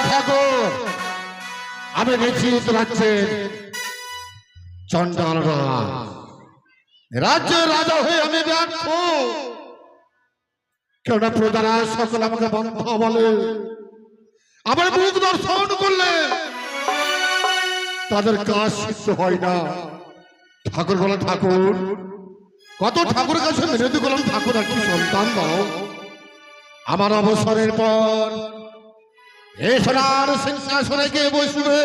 ঠাকুর আমি নিশ্চিত রাজ্যের চন্ডাল রাজ্যের রাজা হয়ে আমি ব্যর্থ। কেননা প্রজারা সকল আমাকে বন্ধ বলে, আমার মুখ দর্শন করলে তাদের কাজ সিদ্ধ হয় না। ঠাকুর বলে, ঠাকুর কত ঠাকুরের কাছে মিনতি করলাম, ঠাকুর একটি সন্তান দাও। আমার অবসরের পর এই সোনার সিংহাসনে কে বসবে?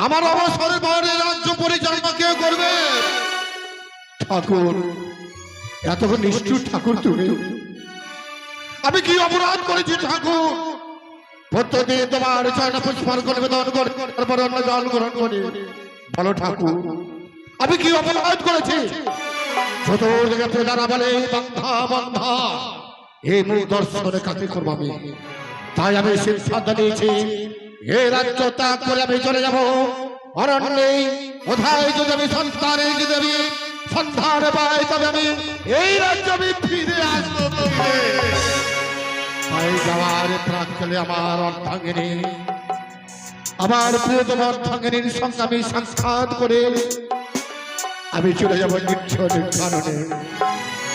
আমার অবসরের পর রাজ্য পরিচালনা কে করবে? ঠাকুর এতক্ষণ নিষ্ঠুর ঠাকুর তুমি, আমি কি অপরাধ করেছি ঠাকুর? প্রত্যেকদিন তোমার চরণে পুষ্পার্ঘ্য নিবেদন করে তারপর অন্য জল গ্রহণ করি। বলো ঠাকুর আমি কি অপরাধ করেছি? চতুর্দিকে প্রজারা বলে বন্ধা বন্ধা, এই মুখ দর্শনে কাকে করবো আমি? তাই আমি সিদ্ধান্ত নিয়েছি এই রাজ্য ত্যাগ করে আমি চলে যাবো অরণ্যে। কোথায় যদি আমি সন্তানের যদি আমি সন্ধান পাই তবে আমি এই রাজ্য আমি ফিরে আসবো। তাই যাওয়ার প্রাককালে আমার অর্ধাঙ্গিনী, আমার প্রিয়তম অর্ধাঙ্গিনীর সঙ্গে আমি সাক্ষাৎ করে আমি চলে যাবো নির্জনের কারণে।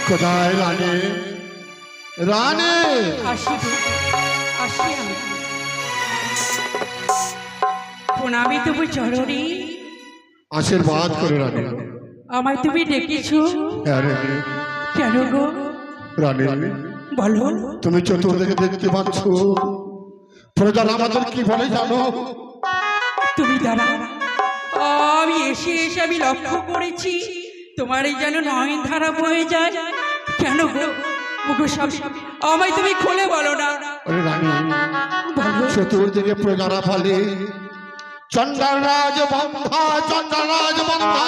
কোথায় রানী? রানী প্রণামী তুমি চরণী, আশীর্বাদ করে রানী। আমায় তুমি ডেকেছো কেন গো? রানী বলো। তুমি চতুর্দিকে দেখতে পাচ্ছ প্রজারা আমাদের কি বলে জানো? তুমি দাঁড়া, আমি এসে এসে আমি লক্ষ্য করেছি তোমার এই যেন নয়ন ধারা বয়ে যায়। কেন গো? আমায় তুমি খুলে বলো না। রানী চতুর্দিকে প্রজারা বলে চন্ডাল রাজ বন্ধা, চন্ডাল রাজ বন্ধা।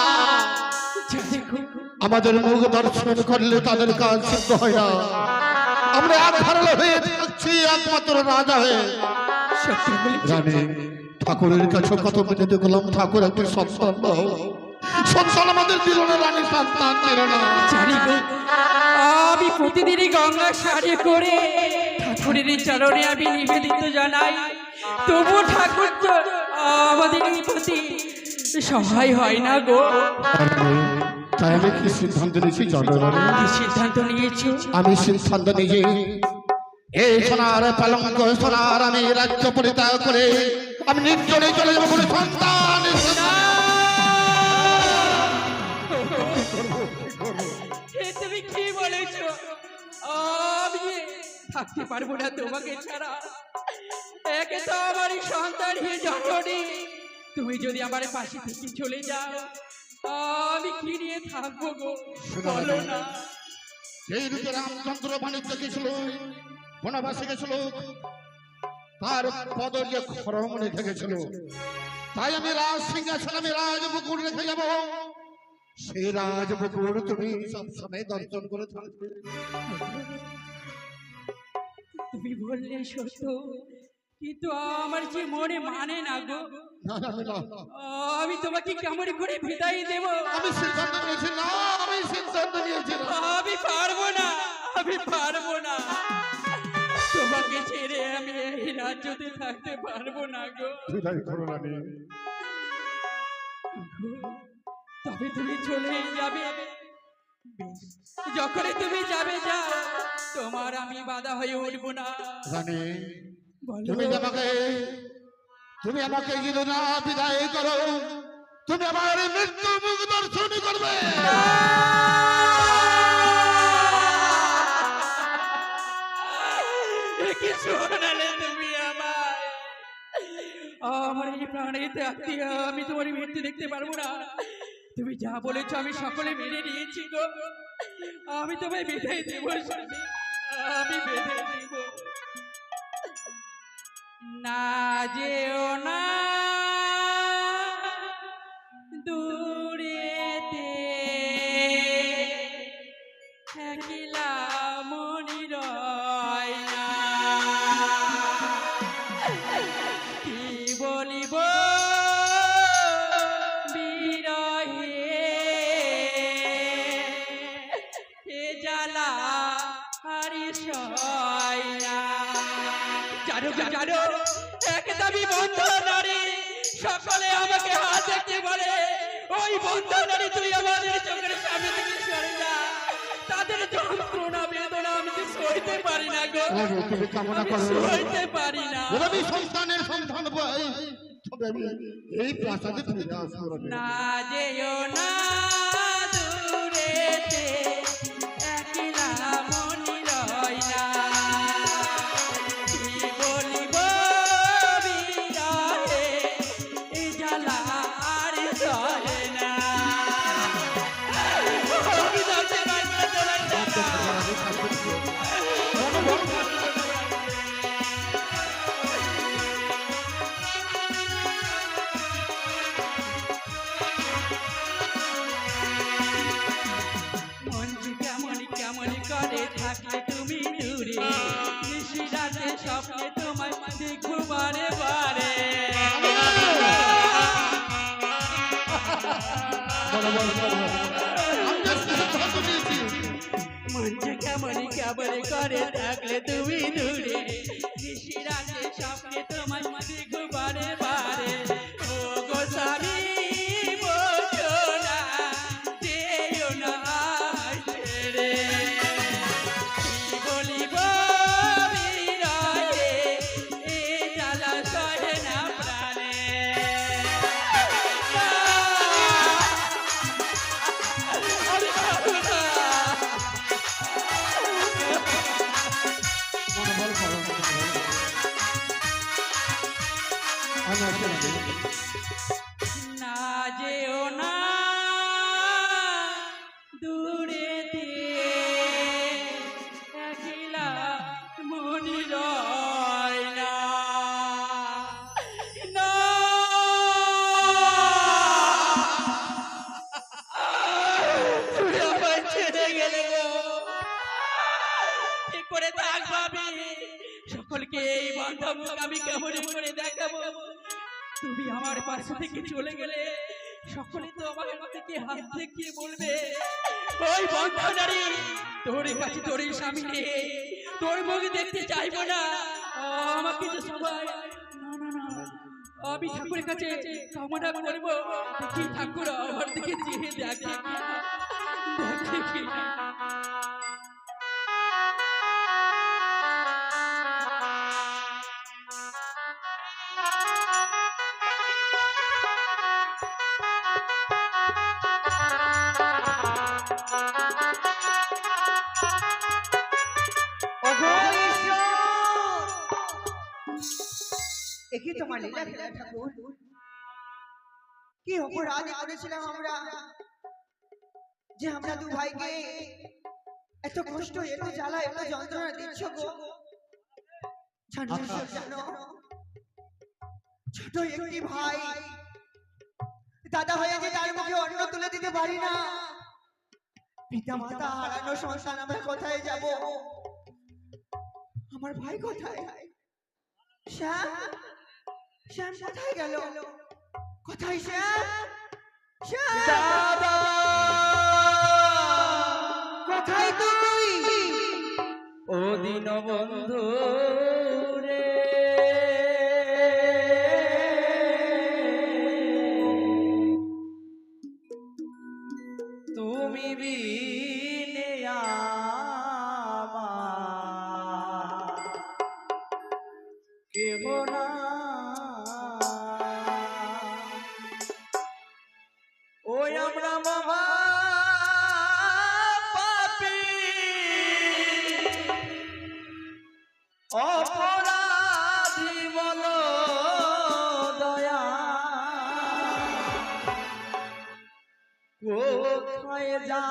আমাদের মুখ দর্শন করলে তাদের কাজ সিদ্ধ হয় না। আমরা এক ধারালো হয়ে থাকছি একমাত্র রাজা হয়ে। জানি ঠাকুরের কাছে কত মিনতি করলাম, ঠাকুর একটি সন্তান দাও। সন্তান আমাদের দিল না রানী, সন্তান দিল না। জানি গো, আমি প্রতিদিনই গঙ্গা সারি করে ঠাকুরের চরণে আমি নিবেদিত জানাই, তবু ঠাকুর তো আমাদের প্রতি সহায় হয় না গো। তাই আমি কি সিদ্ধান্ত নিয়েছি জানো? কি সিদ্ধান্ত নিয়েছি? আমি সিদ্ধান্ত নিয়েছি এই সোনার পালঙ্ক সোনার আমি রাজ্য পরিত্যাগ করে আমি নির্জনে চলে যাবো কোনো সন্তান। তুমি কি বলেছো? আমি থাকতে পারবো না তোমাকে ছাড়া। একে তো আমার সন্তান হয়ে জননী, তুমি যদি আমার পাশে থেকে চলে যাও আমি কি নিয়ে থাকবো গো? বলো না। সেই রূপে রামচন্দ্র বাণিজ্য গেছিল, বনবাসে গেছিল, তার পদর যে খরম রেখে গেছিল, তাই আমি রাজ সিংহাসন আমি রাজবকুল রেখে যাব। সেই রাজবকুল তুমি সবসময় দর্শন করে থাকবে। তুমি বললে সত্য, কিন্তু আমার যে মনে মানে না গো। আমি তোমাকে কেমন করে বিদায় দেব? আমি সিদ্ধান্ত নিয়েছি না, আমি সিদ্ধান্ত নিয়েছি আমি পারবো না, আমি পারবো না। তোমাকে ছেড়ে আমি এই রাজ্যতে থাকতে পারবো না গো। বিদায় করো রানী। তবে তুমি চলে যাবে, যখন তুমি যাবে যাও, তোমার আমি বাধা হয়ে উঠবো না। রানী তুমি আমাকে যদি না বিদায় করো তুমি আমার মৃত্যু মুখ দর্শন করবে। কি শোনালে তুমি আমায়? আমার এই প্রাণের আত্মীয়, আমি তোমার মৃত্যু দেখতে পারবো না। তুমি যা বলেছো আমি সকলে মেনে নিয়েছি গো। আমি তোমায় বিদায় দেব, আমি বেঁধে দেব। না যেও না দূরেতে, একলা মনি রয় না। কি বলিব বিরহে এ জ্বালা হারি সয় না। জানো আমি বন্ধ নারী, সকলে আমাকে হাত দেখতে বলে ওই বন্ধ নারী তুই আমাদের চোখের সামনে থেকে সরে যা। তাদের যন্ত্রণা বেদনা আমি যে সইতে পারি না গো, তুমি কামনা আমি করো সইতে পারি না। রবি সন্তানের সন্তান পাই, তবে আমি এই প্রাসাদে ফিরে আসবো রবি। না যেও না দূরেতে, একলা মনি রয় না। কি বলিব বিরহে, এই জ্বালা আর সহে না। আমি যাতে পারবো না তোমার জ্বালা। মনটি কেমন কেমন করে থাকলে তুমি দূরে, নিশি রাতে স্বপ্নে তোমায় দেখবো বারে বারে। মনটি কেমন কেমন করে থাকলে তুমি দূরে, নিশি রাতে স্বপ্নে তোমায় দেখবো বারে বারে। ও গো স্বামী বোঝো না, যেও না আমায় ছেড়ে। কি বলিব বিরহে, এ জ্বালা সহে না প্রাণে। আমি পারবো না। না যেও না দূরেতে, একলা মনি রয় না। না। তুমি আমায় ছেড়ে গেলে গো, কি করে থাকবো আমি? সকলকে এই বান্ধব আমি কেমন করে দেখাবো? তুমি আমার পাশে থেকে চলে গেলে সকলে তো আমার থেকে হাত দেখিয়ে বলবে ওই বন্ধ নারী, তোর কাছে তোর স্বামী নেই, তোর মুখ দেখতে চাইবো না। আমাকে তো সবাই না না না, আমি ঠাকুরের কাছে কামনা করবো, দেখি ঠাকুর আমার দিকে চেয়ে দেখে দেখে কিনা। একই তোমার লীলা খেলা ঠাকুর, কি অপরাধ করেছিলাম আমরা যে আমরা দু ভাইকে এত কষ্ট, এত জ্বালা, এত যন্ত্রণা দিচ্ছ গো। জানো ঈশ্বর, জানো ছোট একটি ভাই দাদা হয়ে যে তার মুখে অন্ন তুলে দিতে পারি না, পিতা মাতা হারানো সন্তান আমরা কোথায় যাব? আমার ভাই কোথায়? শ্যাম, শ্যাম কোথায় গেল? কোথায় শ্যাম? শ্যাম কোথায় তুই? ও দিন বন্ধু রে, তুমি বিনে আমার কেহ না। ওই আমরা মহা পাপী, অপরাধী বল দয়া, কোথায় যা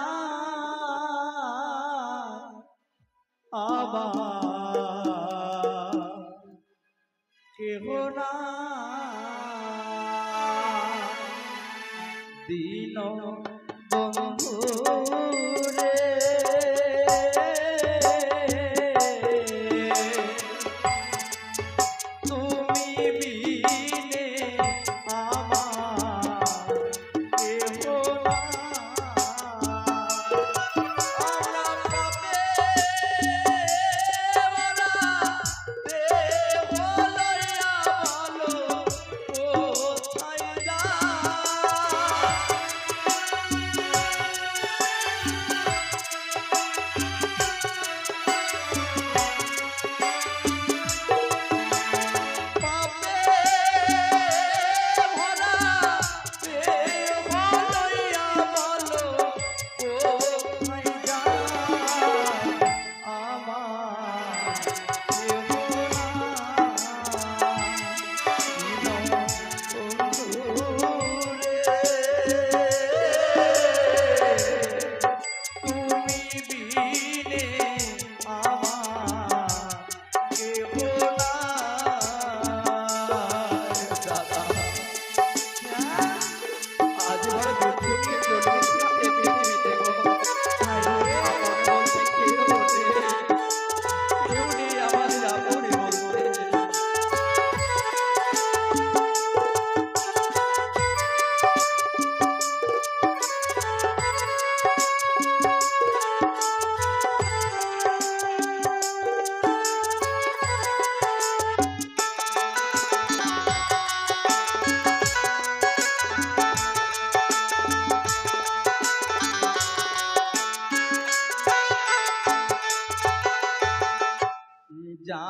আবার কেহ না। দিন বন্ধু রে, তুমি বিনে আমার কেহ না। আমরা পাপে বলা দেহ লইয়া বলো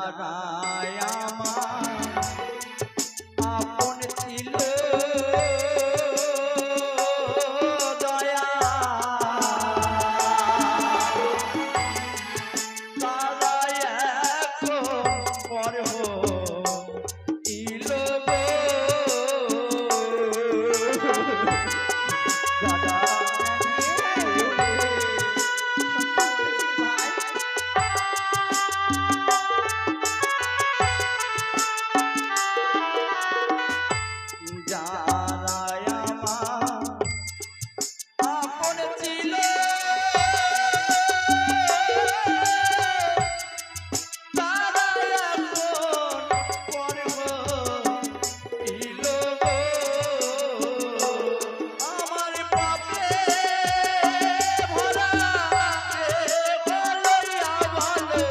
যারাই আমার আপন ছিল দয়া তারাই এখন পর ইল দাদা যারাই আমার আপন ছিল তারাই এখন পর ইল আমার পাপে ভরা বলইয়া বলো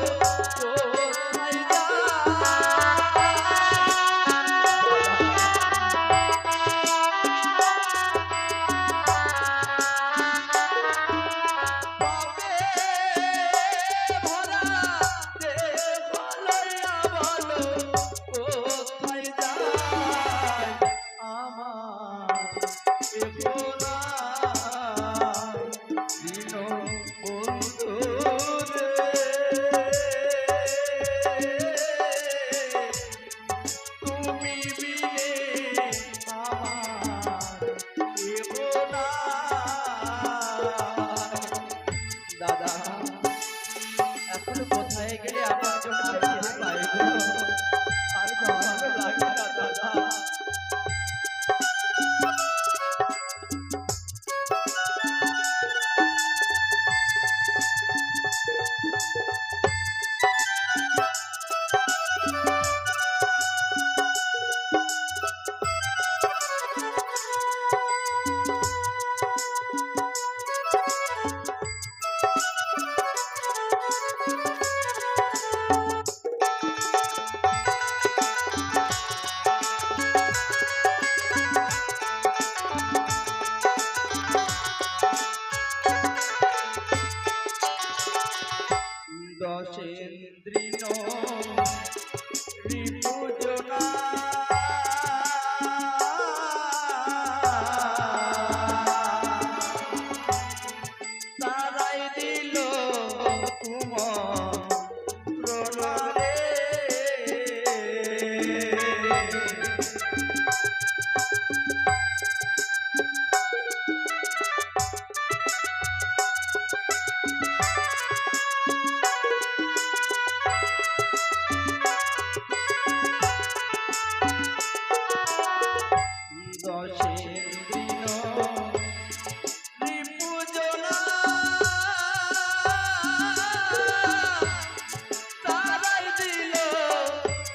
কোথায় তুমি বিনে আমার কেহ নাই। দাদা এখন কোথায় গেলে আমার জন্য ফিরে পাইব আর ভালো লাগে না দাদা দশেন্দ্রিন রিপুজনা তারাই দিল তোমার প্রণারে দশেন্দ্রিন রিপুজনা তারাই দিল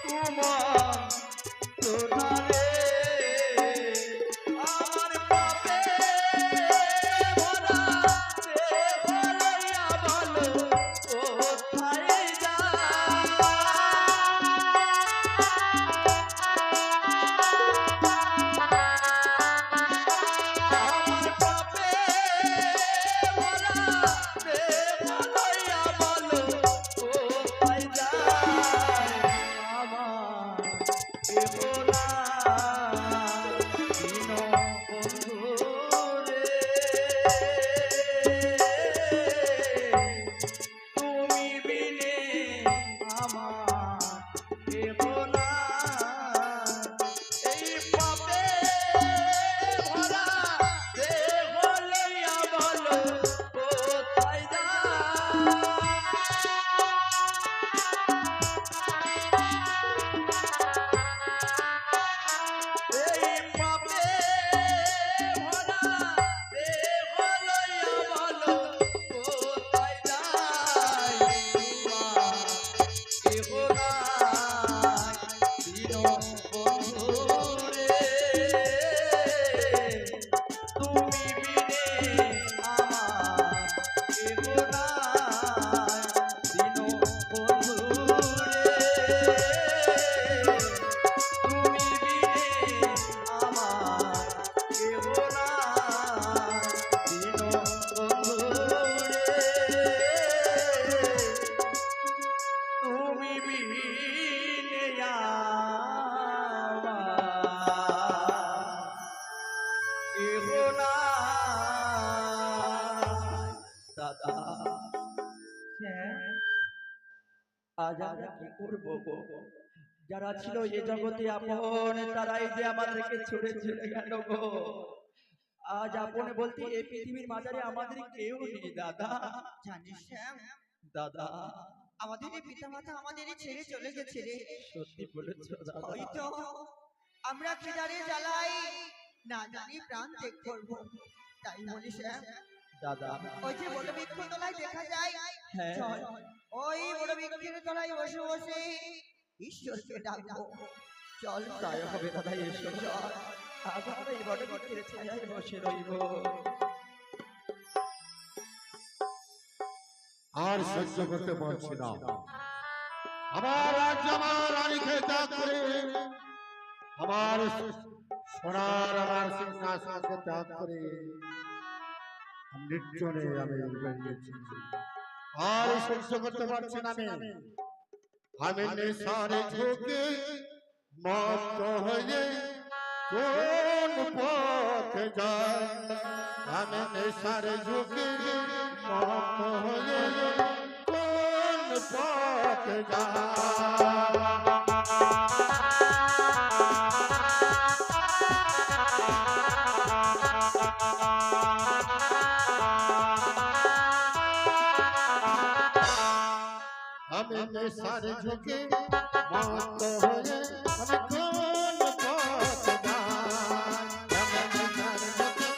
তোমার সোনারে আমরা কি করবো গো? যারা ছিল এ জগতে আপন তারাই যে আমাদেরকে ছুড়ে ছুড়ে গেল গো। আজ আপন বলতে এই পৃথিবীর মাঝারে আমাদের কেউ নেই দাদা। জানিস শ্যাম, দাদা আমাদের পিতা মাতা আমাদের ছেড়ে চলে গেছে রে। সত্যি বলেছো দাদা। হয়তো আমরা খিদারে জ্বালাই না জানি প্রাণ ত্যাগ করবো। তাই বলি শ্যাম, দাদা ওই যে বড় বৃক্ষ তলায় দেখা যায়, হ্যাঁ চল ওই বড় বৃক্ষের তলায় বসে বসে ঈশ্বরকে ডাকবো। চল তাই হবে দাদা, এসো চল। আজ আমরা এই বড় বৃক্ষের ছায়ায় বসে রইব। আর সহ্য করতে পারছি না। আমার রাজ্য আমার রানীকে ত্যাগ করে, আমার সোনার আমার সিংহাসনকে ত্যাগ করে নির্জনে আমি বেরিয়েছি। আর সহ্য করতে পারছি না আমি নেশারে ঝুঁকে মত হয়ে কোন পথে যাই। আমি নেশারে ঝুঁকে মত হয়ে কোন পথে যাই। আমি নেশারে ঝুঁকে মত হয়ে আমি কোন পথে যাই। আমি নেশারে ঝুঁকে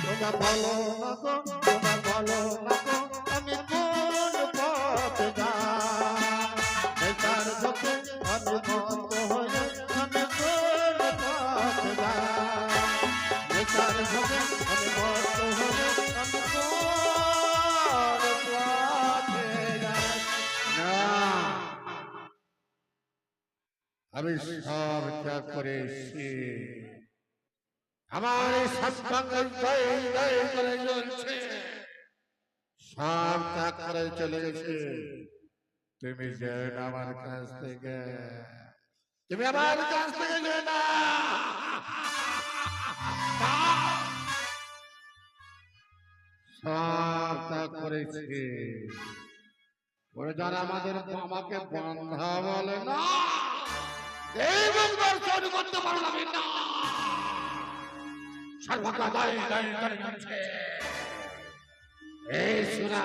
তোমরা বলো না গো, তোমরা বলো না গো, আমি কোন পথে যাই। নেশার ঝুঁকে আমি মত হয়ে আমি কোন পথে যাই। নেশার ঝুঁকে আমি মত হয়ে আমি কোন পথে যাই। না, আমি সব ত্যাগ করে এসেছি। আমার এই সৎসঙ্গের জয় জয় করে চলছে, সব ত্যাগ করে চলে গেছে। তুমি যেও না আমার কাছ থেকে, তুমি আমার কাছ থেকে যেও না। সব ত্যাগ করেছি। ওরা যারা আমাকে বন্ধা বলে না, এই মুখ দর্শন করতে পারলাম না। সর্বদা দায় দায় করে যাচ্ছে। এই সুরা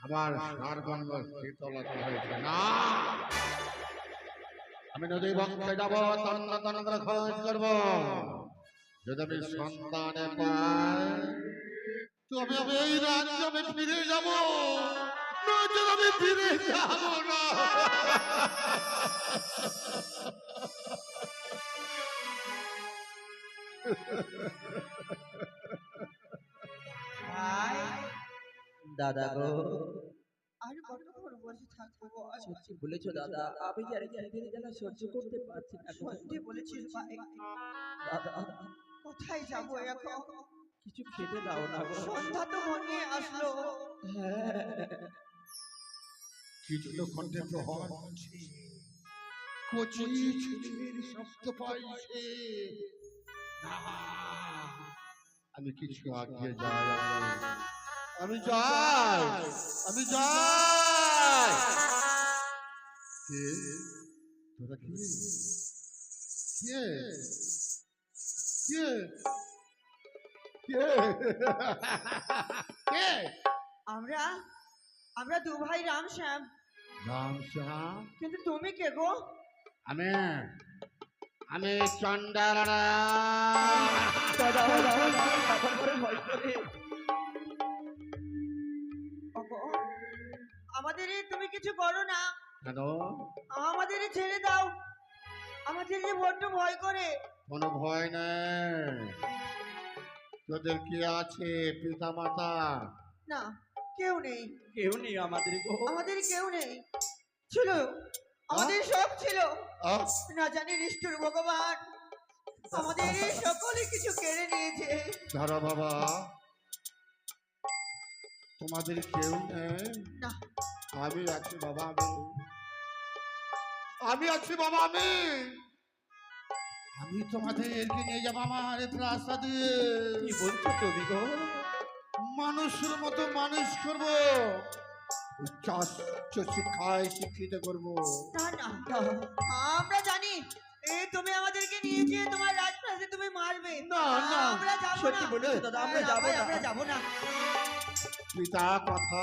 আমার সারগঙ্গ শীতলতা হয়েছে না। আমি নদী বক্ষে যাব, তন্ন তন্ন করে খোঁজ করব। যদি আমি সন্তানে পাই তবে আমি এই রাজ্যে আমি ফিরে যাব, নয়তো আমি ফিরে যাব না। ভাই, দাদা গো আর কতক্ষণ বসে থাকবো বল? সত্যি বলেছো দাদা, আমি আর খিদের জ্বালা সহ্য করতে পারছি না গো। সত্যি বলেছিস ভাই, দাদা কোথায় যাবো এখন? কিছু খেতে দাও না গো। সন্ধ্যা তো ঘনিয়ে আসলো। কিছু কণ্ঠে প্রহার করছে, কচি ছেলের শব্দ পাইছে। না, আমি কিছু আগিয়ে যাই, আমি যাই, আমি যাই। কে তোরা? কে কে কে কে কে? আমরা আমরা দু ভাই রাম শ্যাম, রাম শ্যাম? কিন্তু তুমি কে গো? আমি আমি চন্ডাল দাদা এখন করে ভয় করে। ওগো, আমাদের তুমি কিছু করো না, কেন? আমাদের ছেড়ে দাও, আমাদের যে বড্ড ভয় করে। কোনো ভয় নেই। তোদের কি আছে? পিতা মাতা? না, কেউ নেই, কেউ নেই আমাদের গো। আমাদের কেউ নেই। ছিল, আমাদের সব ছিল, আহ, না জানি নিষ্ঠুর ভগবান আমাদের সকলে কিছু কেড়ে নিয়েছে। ধরো বাবা, তোমাদের কেউ নেই? না, আমি আছি বাবা। আমি আমি আছি বাবা, আমি তোমাদেরকে নিয়ে যাবো আমার প্রাসাদে। কি বলছো তুমি গো? মানুষের মতো মানুষ করবো, উচ্চ শিক্ষায় শিক্ষিত করবো। না না, আমরা জানি তুমি আমাদেরকে নিয়ে গিয়ে তোমার রাজপ্রাসাদে তুমি মারবে। না, না, আমরা যাবো সত্যি না। বলেছো দাদা, আমরা না, যাবো ভাই, না। আমরা যাবো না। পিতা কথা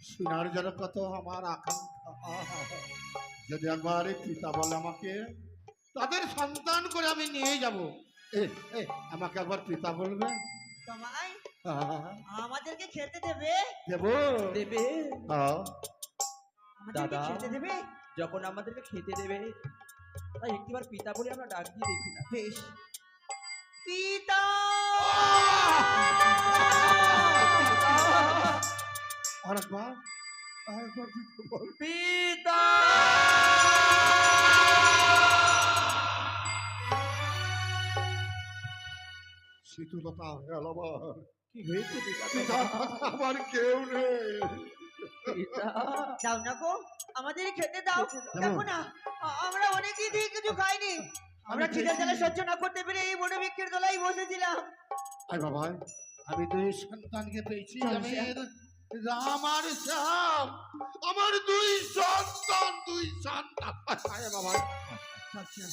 শোনার জন্য কত আমার আকাঙ্ক্ষা। যদি একবার এই পিতা বলে আমাকে, তাদের সন্তান করে আমি নিয়ে যাব। আমাকে একবার পিতা বলবে? তোমায় আহা, আমাদেরকে খেতে দেবে? দেবো। দেবে? হ্যাঁ। আমাদেরকে দাদা। খেতে দেবে? যখন আমাদেরকে খেতে দেবে, তাই একটিবার পিতা বলে আমরা ডাক দিয়ে দেখি না? বেশ। পিতা! আরেকবার আরেকবার পিতা বল। পিতা! শীতলতা হয়ে গেল আমার। কি হয়েছে পিতা? পিতার কথা আমার কেউ নেই। পিতা! দাও না গো, আমাদের খেতে দাও। দেবো। দেখো না, আমরা অনেকদিন থেকে কিছু খাইনি। আমরা খিদে জ্বালা সহ্য না করতে পেরে এই বনবৃক্ষের তলায় বসেছিলাম। আয় বাবা, আমি দুই সন্তানকে পেয়েছি। চল, আমি শ্যাম। রাম আর শ্যাম, আমার দুই সন্তান। আয় বাবা, চল চল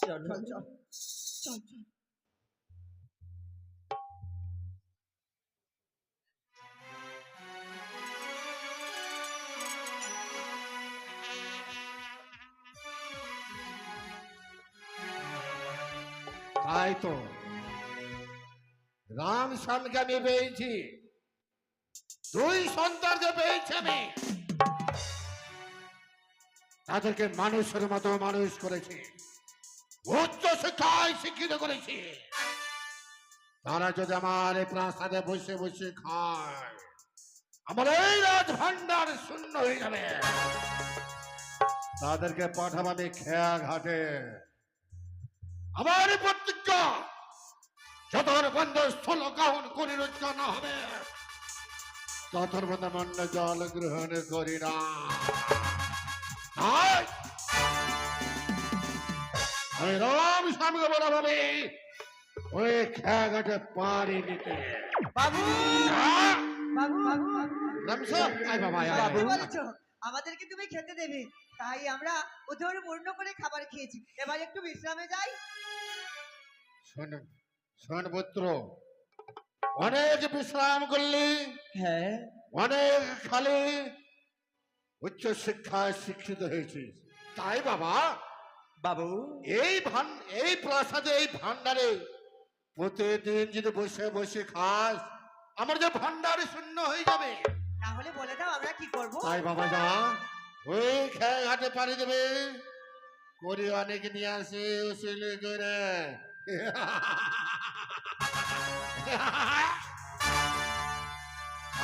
চলো। চল চল চল চল। তাই তো রাম শ্যামকে আমি পেয়েছি, দুই সন্তানকে পেয়েছি আমি। তাদেরকে মানুষের মতো মানুষ করেছি, উচ্চ শিক্ষায় শিক্ষিত করেছি। তারা যদি আমার এই প্রাসাদে বসে বসে খায়, আমার এই রাজ ভান্ডার শূন্য হয়ে যাবে। তাদেরকে পাঠাবো আমি খেয়া ঘাটে। আমার এই প্রতিজ্ঞা, যতক্ষণ বন্ধ স্থল কাহন করি রোজগার না হবে, ততক্ষণ বন্ধ মন্ড জল গ্রহণ করি না। তাই আমি রাম স্বামীকে বলা ভাবে ওই খেয়া ঘাটে পাড়ি দিতে। বাবু হ্যাঁ? বাবু বাবু রামসা, আয় বাবা, আয়, আয়, বাবু আয়। বলেছো আমাদেরকে তুমি খেতে দেবে, তাই আমরা উদর পূর্ণ করে খাবার খেয়েছি। এবার একটু বিশ্রামে যাই। শোন শোন পুত্র, অনেক বিশ্রাম করলি, হ্যাঁ অনেক খালি, উচ্চ শিক্ষায় শিক্ষিত হয়েছিস। তাই বাবা, বাবু, এই প্রাসাদে, এই ভান্ডারে প্রতিদিন যদি বসে বসে খাস, আমার যে ভান্ডার শূন্য হয়ে যাবে। তাহলে বলে দাও আমরা কি করব? তাই বাবা যা, ওই খেয়ে ঘাটে পাড়ি দেবে, করি অনেক নিয়ে আসে উসুল করে।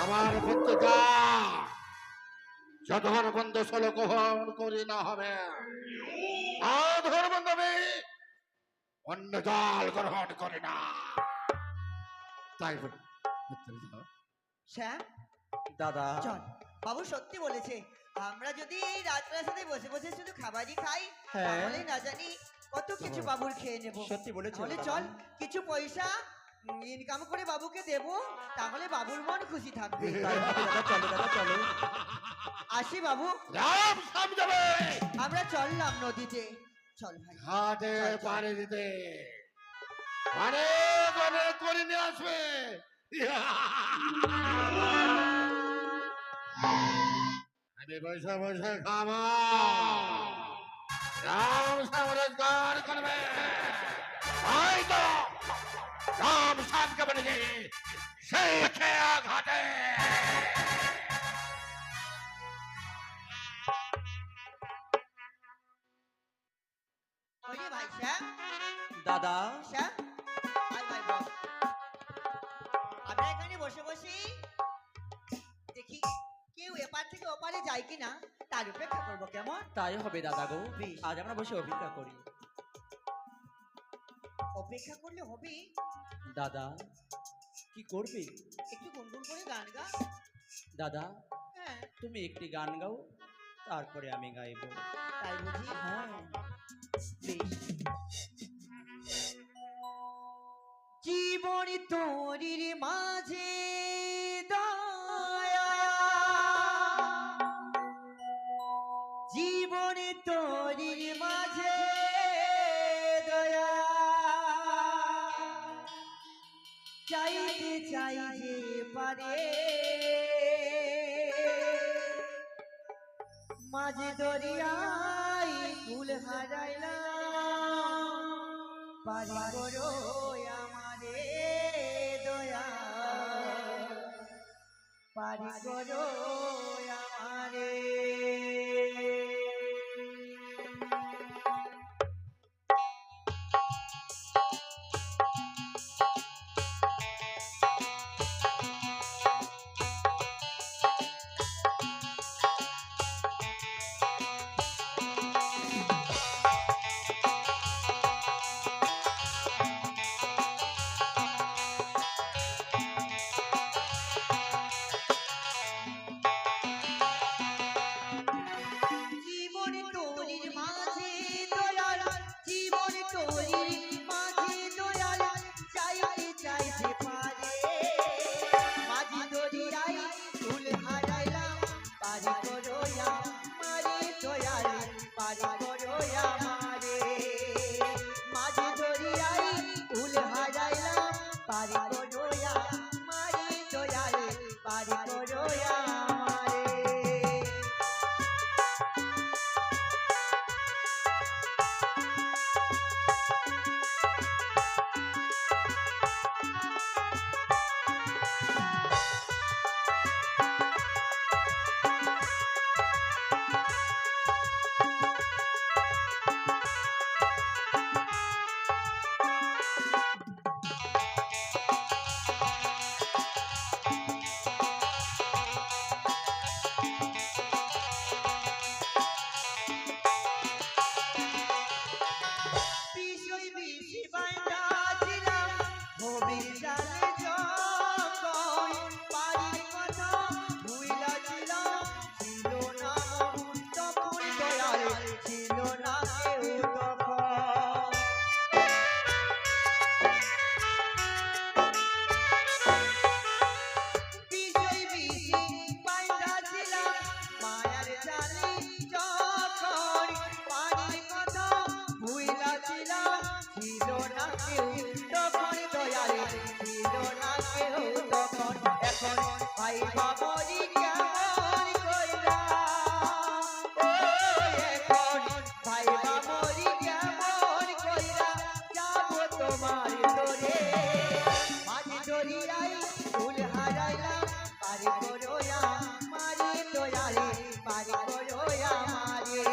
আমার প্রত্যেকা যতক্ষণ বন্ধ ষোলো গ্রহণ করি না হবে, ধর্ম দেবে অন্য জল গ্রহণ করে না। তাই বলি, শ্যাম দাদা। চল, বাবু সত্যি বলেছে। আমরা যদি এই রাজপ্রাসাদে বসে বসে শুধু খাবারই খাই, হ্যাঁ। তাহলে না জানি কত কিছু বাবুর খেয়ে নেব। সত্যি বলেছো তাহলে দাদা। চল, কিছু পয়সা ইনকাম করে বাবুকে দেব, তাহলে বাবুর মন খুশি থাকবে। তাই হবে দাদা, চলো দাদা চলো। আসি বাবু, রাম সাম যাবে আমরা চললাম নদীতে। চল ভাই। ঘাটে চল, চল। পানি দিতে, অনেক অনেক করে নিয়ে আসবে। আমি বসে বসে খাবো, রাম সাম রোজগার করবে। তাই তো রাম সামকে বলেছে সেই খেয়া ঘাটে। ওরে ভাই শ্যাম, দাদা, শ্যাম, আয় ভাই বস। আমরা এখানে বসে বসে দেখি কেউ এপার থেকে ওপারে যায় কিনা, তার অপেক্ষা করবো, কেমন? তাই হবে দাদা গো। বেশ। আজ আমরা বসে অপেক্ষা করি। অপেক্ষা করলে হবে? দাদা, কি করবে? একটু গুনগুন করে গান গা। দাদা, হ্যাঁ, তুমি একটি গান গাও, তারপরে আমি গাইবো। তাই বুঝি? হ্যাঁ বেশ। জীবন তোরির মাঝে দয়া, জীবন তোরির মাঝে দয়া, চাইতে চাই যে পারে মাঝে দরিয়ায় কুল হারাইলাম, পারি করো আমারে দয়া, পারি করো আমারে। জীবন তোরির মাঝে দয়াল, জীবন তোরির মাঝে দয়াল, চাইতে চাইতে পারে মাঝি দরিয়ায় ফুল হারাইলাম, পারি করো আমারে দয়াল, পারি করো আমারে। মাঝি দরিয়ায় ফুল হারাইলাম, পারি করো আমারে দয়াল, পারি করো আমারে। বিষয় বেশি বাইন্দা ছিলাম ভবির জালে যখন, পারির কথা ভুইলা ছিলাম, ছিল না মন তখন দয়াল, ছিল না কেউ তখন। বিষয় বেশি বাইন্দা ছিলাম মায়ার জালে যখন, পারির কথা ভুইলা ছিলাম, ছিল না কেউ তখন দয়ালে, ছিল না কেউ তখন। এখন ভাই বাবরি কেমন কইরা, ও এখন ভাই বাবরি কেমন কইরা যাব তোমার দরে, মাঝি দরিয়ায় ফুল হারাইলাম, পারি করো আমারে দয়ালে, পারি করো আমারে।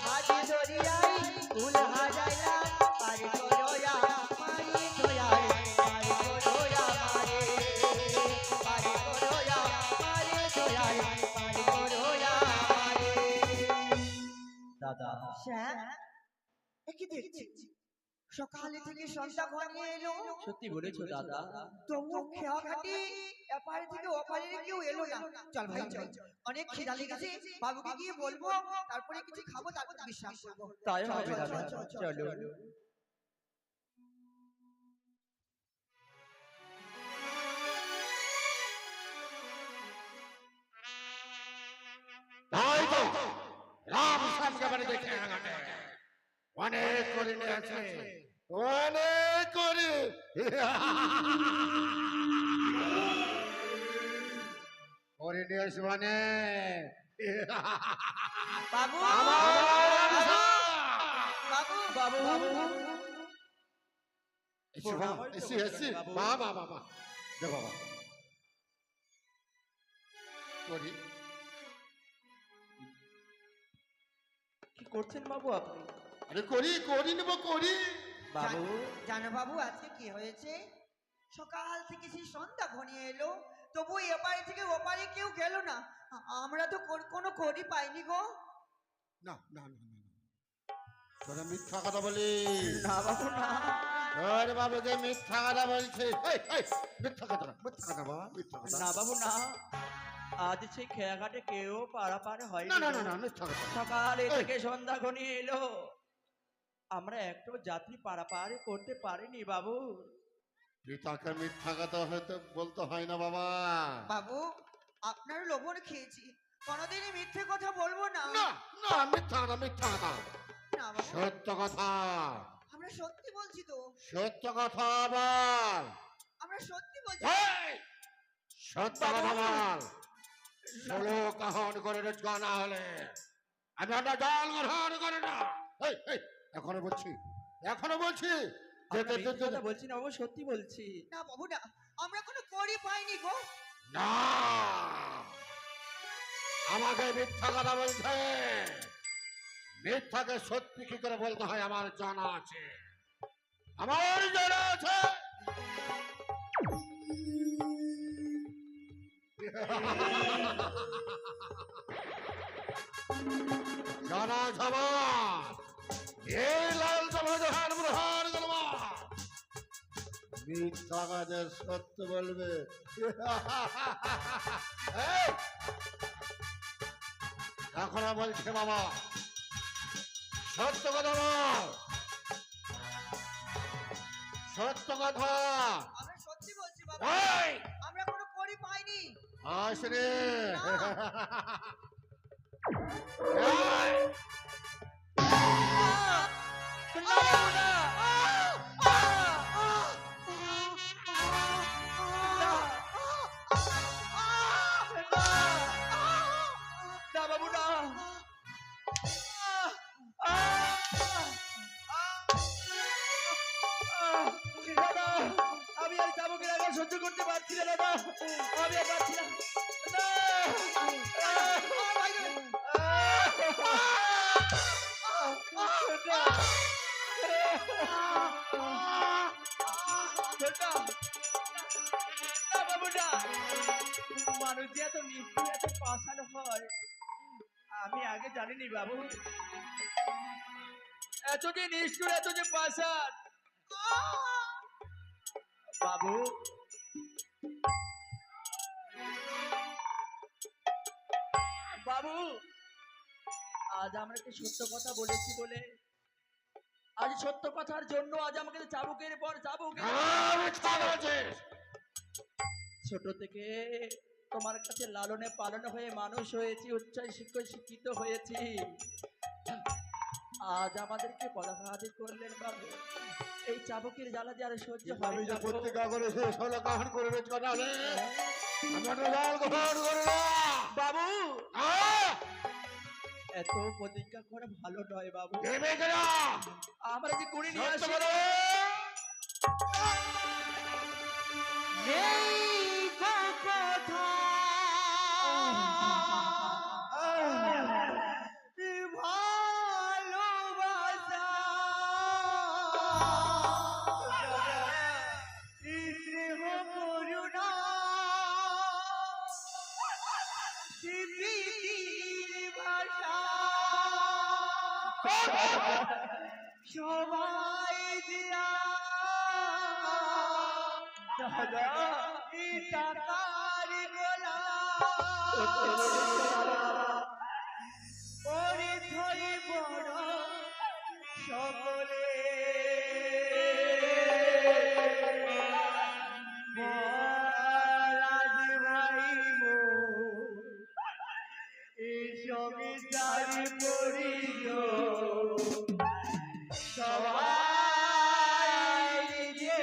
মাঝি দরিয়ায় ফুল হারাইলাম, পারি করো আমারে দয়ালে, পারি করো আমারে, পারি করো আমারে দয়ালে, পারি করো আমারে। দাদা শ্যাম, এ কি দেখছি? সকালে থেকে সন্ধ্যা ঘনিয়ে এলো, সত্যি বলেছো দাদা। তবুও খেয়া খাটি এপারে থেকে ওপারে কেউ এলো না। চল ভাই চল, অনেক খিদা লেগেছে, বাবুকে গিয়ে বলবো, তারপরে কিছু খাবো, তারপর বিশ্রাম করবো। তাই চল, হবে চল, দাদা, চল, চল, চলো। তাই তো রাম শ্যামকে বাড়ি দেখে আনাতে অনেক করে নিয়েছে, অনেক করে। করে নিয়েছে মানে বাবু, বাবু, বাবু এসি মা মা বাবা দে বাবা করি। কি করছেন বাবু আপনি? আরে করি নেব করি। বাবু জানো বাবু আজকে কি হয়েছে? সকাল থেকে সেই সন্ধ্যা ঘনিয়ে এলো, তবু এপারে থেকে ওপারে কেউ গেল না। আমরা তো কোনো করি পাইনি গো। না না না না তোরা মিথ্যা কথা বলি না বাবু না। আরে বাবু যে মিথ্যা কথা বলছে, মিথ্যা কথা বাবা, মিথ্যা কথা। না বাবু না। আজ সেই খেয়াঘাটে কেউ পারাপার হয়নি না না গো। না না মিথ্যা কথা। সকালে এই। থেকে সন্ধ্যা ঘনিয়ে এলো, আমরা একটু যাত্রী পারাপার করতে পারিনি বাবু। পিতাকে মিথ্যা কথা হয়তো বলতে হয় না বাবা। বাবু আপনার লবণ খেয়েছি, কোনোদিনই মিথ্যে কথা বলবো না। না না মিথ্যা কথা মিথ্যা কথা। না বাবু, সত্য কথা আমরা সত্যি বলছি তো, সত্য কথা আবার। আমরা সত্যি বলছি। এই, সত্য কথা বল। ষোলো কাহন করে রোজগার না হলে আমি একটা জল গ্রহণ করি না। এই, এই, এখনো বলছি আমরা মিথ্যে কথা বলছি না বাবু, সত্যি বলছি। না বাবু না, আমরা কোনো করি পাইনি গো। না আমাকে মিথ্যা কথা বলছে। মিথ্যাকে সত্যি কি করে বলতে হয় আমার জানা আছে। জানা সবার এই লাল জলহান গ্রহণ করব। মিথ্যা কাজের সত্য বলবে। এই, এখন বলছে বাবা সত্য কথা বল। সত্য কথা। আমরা সত্যি বলছি বাবু, এই, আমরা কোনো করি পাইনি। আসরে না বাবু না। দাদা আমি আর চাবুকের আঘাত সহ্য করতে পারছি না দাদা, আমি আর পারছি না। মানুষ যে এত নিষ্ঠুর এত পাষাণ হয় আমি আগে জানিনি বাবু। এত যে নিষ্ঠুর এত যে পাষাণ বাবু। বাবু আজ আমরা একটি সত্য কথা বলেছি বলে, আজ সত্য কথার জন্য আজ আমাকে চাবুকের পর চাবুকের ছোট থেকে তোমার কাছে লালনে পালনে হয়ে মানুষ হয়েছি, উচ্চ শিক্ষিত হয়েছি। আজ আমাদেরকে পদাঘাত করলেন বাবু। এই চাবুকের জ্বালা যে আর সহ্য হয় আমি যে না বাবু। পত্রিকা করে ষোলো কাহন করে রোজগার না হলে আমি একটা জল গ্রহণ করি না। বাবু আহ! এত প্রতিজ্ঞা করে ভালো নয় বাবু। দেবে কেনা? আমরা যে করে নিয়ে সত্য আসি বলো। নেই গো কথা ভালোবাসা, স্নেহ করুণা, স্মৃতির ভাষা, সবাই দিয়া দাদা টাকার গোলা ওরে ধরে বড় সকলে মহারাজ ভাই মো এই সবিতার পরিচয় সবাই যে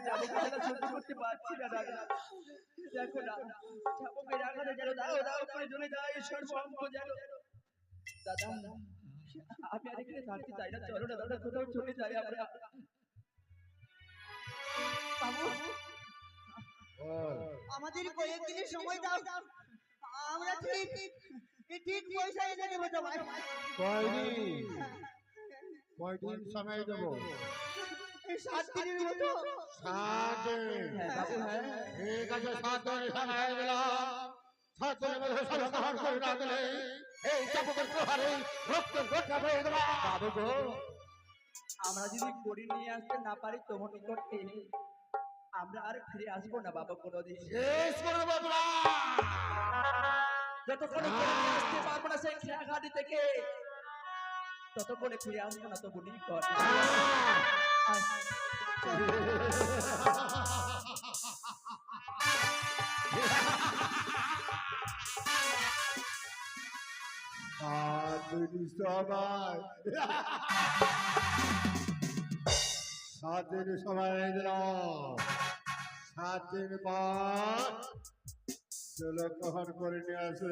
চাবুকের জ্বালা সহ্য করতে পারছি না দাদা। দেখো না, চাবুকের আঘাতে যেন দাও দাও করে জ্বলে যায় সর্বঙ্গ যেন। দাদা, আমি আর এখানে থাকতে চাই না, চলো না দাদা, কোথাও চলে যাই আমরা। বাবু আমাদের কয়েকদিনের সময় দাও, আমরা ঠিক ঠিক পয়সা এনে দেবো তোমায়। কয়দিন সময় দেবো? 7 দিনের মতো। 7 দিন। হ্যাঁ বাবু, হ্যাঁ। ঠিক আছে, 7 দিন সময় দিলাম। 7 দিনের মধ্যে সমাধান করে না দিলে এই চাপকের প্রহারে রক্তের গোটা হয়ে দেবো। বাবু গো, আমরা যদি করি নিয়ে আসতে না পারি তোমার নিকটে, আমরা আর ফিরে আসবো না বাবা কোনোদিন। শেষ করে দেবো তোরা। যতক্ষণে করে নিয়ে আসতে পারবো না সেই খেয়াঘাটি থেকে, ততক্ষণে ফিরে আসবো না তবু নিকট। সাত দিন সময় দিলাম। 7 দিন পর চলো গ্রহণ করে নিয়ে আসে।